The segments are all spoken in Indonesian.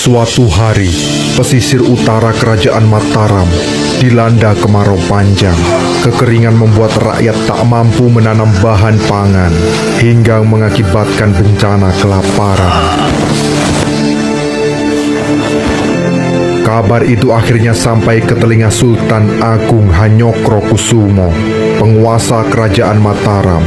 Suatu hari, pesisir utara kerajaan Mataram dilanda kemarau panjang. Kekeringan membuat rakyat tak mampu menanam bahan pangan hingga mengakibatkan bencana kelaparan. Kabar itu akhirnya sampai ke telinga Sultan Agung Hanyokrokusumo, penguasa kerajaan Mataram.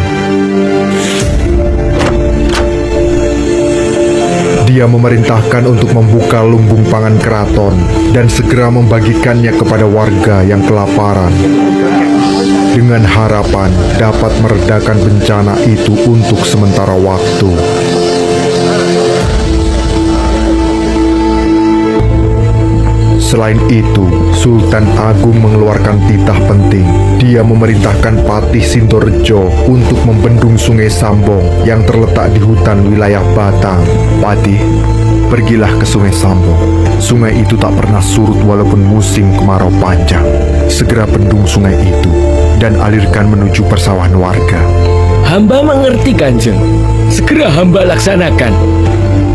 Dia memerintahkan untuk membuka lumbung pangan keraton dan segera membagikannya kepada warga yang kelaparan, dengan harapan dapat meredakan bencana itu untuk sementara waktu. Selain itu, Sultan Agung mengeluarkan titah penting. Dia memerintahkan Patih Sintorejo untuk membendung Sungai Sambong yang terletak di hutan wilayah Batang. Patih, pergilah ke Sungai Sambong. Sungai itu tak pernah surut walaupun musim kemarau panjang. Segera bendung sungai itu dan alirkan menuju persawahan warga. Hamba mengerti, Kanjeng. Segera hamba laksanakan.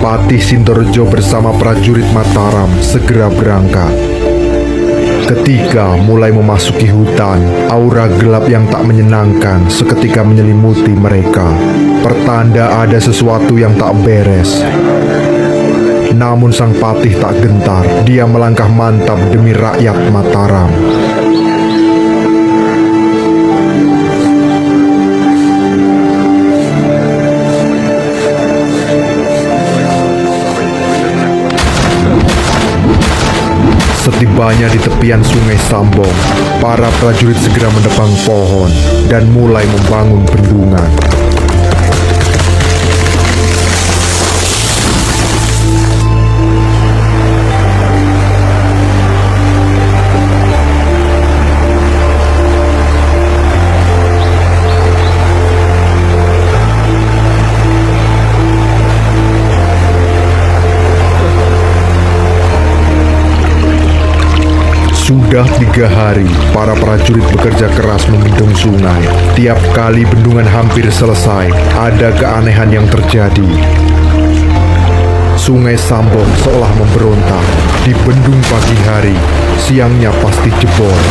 Patih Sintorejo bersama prajurit Mataram segera berangkat. Ketika mulai memasuki hutan, aura gelap yang tak menyenangkan seketika menyelimuti mereka. Pertanda ada sesuatu yang tak beres. Namun sang patih tak gentar. Dia melangkah mantap demi rakyat Mataram. Setibanya di tepian Sungai Sambong, para prajurit segera menebang pohon dan mulai membangun bendungan. Sudah 3 hari, para prajurit bekerja keras membendung sungai. Tiap kali bendungan hampir selesai, ada keanehan yang terjadi. Sungai Sambong seolah memberontak. Dibendung pagi hari, siangnya pasti jebol.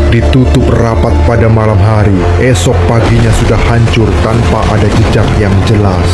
Ditutup rapat pada malam hari, esok paginya sudah hancur tanpa ada jejak yang jelas.